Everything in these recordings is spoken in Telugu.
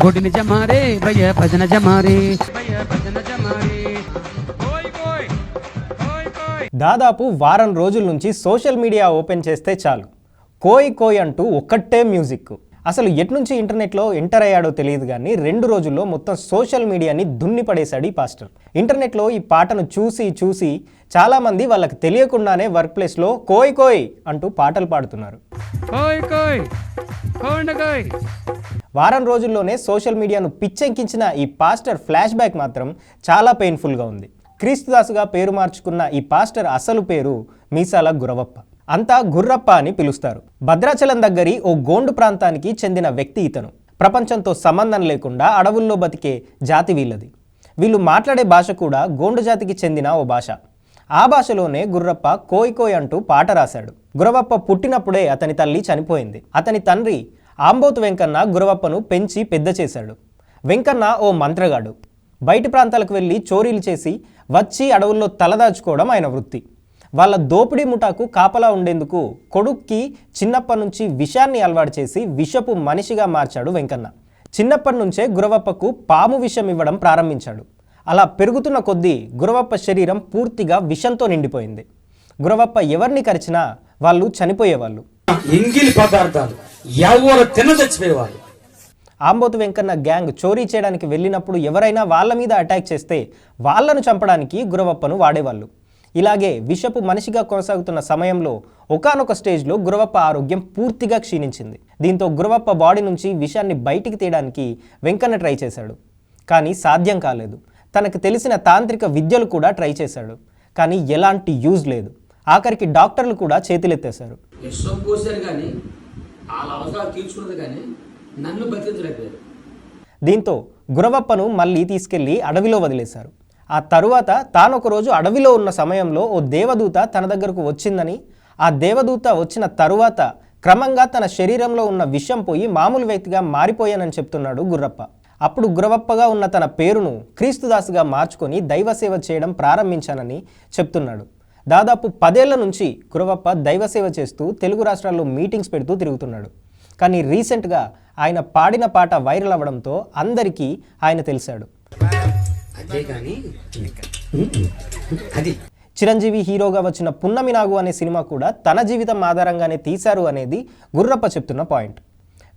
గుడిని జమారే భయ భజన జమారే భయ భజన జమారే. దాదాపు వారం రోజుల నుంచి సోషల్ మీడియా ఓపెన్ చేస్తే చాలు కోయ్ కోయ్ అంటూ ఒక్కటే మ్యూజిక్. అసలు ఎట్నుంచి ఇంటర్నెట్లో ఎంటర్ అయ్యాడో తెలియదు కానీ 2 రోజుల్లో మొత్తం సోషల్ మీడియాని దున్నిపడేశాడు ఈ పాస్టర్. ఇంటర్నెట్లో ఈ పాటను చూసి చాలామంది వాళ్ళకి తెలియకుండానే వర్క్ ప్లేస్లో కోయ్ కోయ్ అంటూ పాటలు పాడుతున్నారు. వారం రోజుల్లోనే సోషల్ మీడియాను పిచ్చెక్కించిన ఈ పాస్టర్ ఫ్లాష్ బ్యాక్ మాత్రం చాలా పెయిన్ఫుల్గా ఉంది. క్రీస్తుదాసుగా పేరు మార్చుకున్న ఈ పాస్టర్ అసలు పేరు మీసాల గురవప్ప. అంతా గుర్రప్ప అని పిలుస్తారు. భద్రాచలం దగ్గరి ఓ గోండు ప్రాంతానికి చెందిన వ్యక్తి ఇతను. ప్రపంచంతో సంబంధం లేకుండా అడవుల్లో బతికే జాతి వీళ్ళది. వీళ్ళు మాట్లాడే భాష కూడా గోండు జాతికి చెందిన ఓ భాష. ఆ భాషలోనే గుర్రప్ప కోయ్ కోయ్ అంటూ పాట రాశాడు. గురవప్ప పుట్టినప్పుడే అతని తల్లి చనిపోయింది. అతని తండ్రి ఆంబోతు వెంకన్న గురవప్పను పెంచి పెద్ద చేశాడు. వెంకన్న ఓ మంత్రగాడు. బయటి ప్రాంతాలకు వెళ్ళి చోరీలు చేసి వచ్చి అడవుల్లో తలదాచుకోవడం ఆయన వృత్తి. వాళ్ళ దోపిడీ ముఠాకు కాపలా ఉండేందుకు కొడుక్కి చిన్నప్పటి నుంచి విషాన్ని అలవాటు చేసి విషపు మనిషిగా మార్చాడు వెంకన్న. చిన్నప్పటి నుంచే గురవప్పకు పాము విషం ఇవ్వడం ప్రారంభించాడు. అలా పెరుగుతున్న కొద్దీ గురవప్ప శరీరం పూర్తిగా విషంతో నిండిపోయింది. గురవప్ప ఎవరిని కరిచినా వాళ్ళు చనిపోయేవాళ్ళు. ఇంగిలి పదార్థాలు ఎవరు తిన చచ్చిపోయేవాళ్ళు. ఆంబోతు వెంకన్న గ్యాంగ్ చోరీ చేయడానికి వెళ్ళినప్పుడు ఎవరైనా వాళ్ళ మీద అటాక్ చేస్తే వాళ్ళను చంపడానికి గురవప్పను వాడేవాళ్ళు. ఇలాగే విషపు మనిషిగా కొనసాగుతున్న సమయంలో ఒకానొక స్టేజ్లో గురవప్ప ఆరోగ్యం పూర్తిగా క్షీణించింది. దీంతో గురవప్ప బాడీ నుంచి విషాన్ని బయటికి తీయడానికి వెంకన్న ట్రై చేశాడు. కానీ సాధ్యం కాలేదు. తనకు తెలిసిన తాంత్రిక విద్యలు కూడా ట్రై చేశాడు. కానీ ఎలాంటి యూజ్ లేదు. ఆఖరికి డాక్టర్లు కూడా చేతులెత్తేశారు. దీంతో గురవప్పను మళ్ళీ తీసుకెళ్లి అడవిలో వదిలేశారు. ఆ తరువాత తానొకరోజు అడవిలో ఉన్న సమయంలో ఓ దేవదూత తన దగ్గరకు వచ్చిందని, ఆ దేవదూత వచ్చిన తరువాత క్రమంగా తన శరీరంలో ఉన్న విషం పోయి మామూలు వ్యక్తిగా మారిపోయానని చెప్తున్నాడు గుర్రప్ప. అప్పుడు గురవప్పగా ఉన్న తన పేరును క్రీస్తుదాసుగా మార్చుకొని దైవసేవ చేయడం ప్రారంభించానని చెప్తున్నాడు. దాదాపు 10 ఏళ్ల నుంచి గురవప్ప దైవసేవ చేస్తూ తెలుగు రాష్ట్రాల్లో మీటింగ్స్ పెడుతూ తిరుగుతున్నాడు. కానీ రీసెంట్గా ఆయన పాడిన పాట వైరల్ అవ్వడంతో అందరికీ ఆయన తెలిసాడు. చిరంజీవి హీరోగా వచ్చిన పున్నమి నాగు అనే సినిమా కూడా తన జీవితం ఆధారంగానే తీశారు అనేది గుర్రప్ప చెప్తున్న పాయింట్.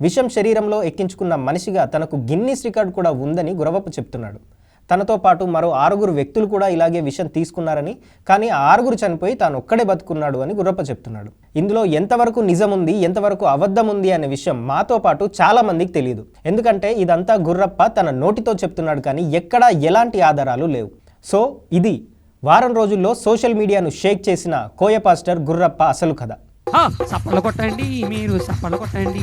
విషం శరీరంలో ఎక్కించుకున్న మనిషిగా తనకు గిన్నీస్ రికార్డు కూడా ఉందని గురవప్ప చెప్తున్నాడు. తనతో పాటు మరో 6 వ్యక్తులు కూడా ఇలాగే విషం తీసుకున్నారని, కానీ ఆ 6 చనిపోయి తాను ఒక్కడే బతుకున్నాడు అని గుర్రప్ప చెప్తున్నాడు. ఇందులో ఎంతవరకు నిజం ఉంది, ఎంతవరకు అబద్ధం ఉంది అనే విషయం మాతో పాటు చాలా మందికి తెలియదు. ఎందుకంటే ఇదంతా గుర్రప్ప తన నోటితో చెప్తున్నాడు, కానీ ఎక్కడా ఎలాంటి ఆధారాలు లేవు. సో ఇది వారం రోజుల్లో సోషల్ మీడియాను షేక్ చేసిన కోయ పాస్టర్ గుర్రప్ప అసలు కథ. చప్పలు కొట్టండి, మీరు చప్పలు కొట్టండి.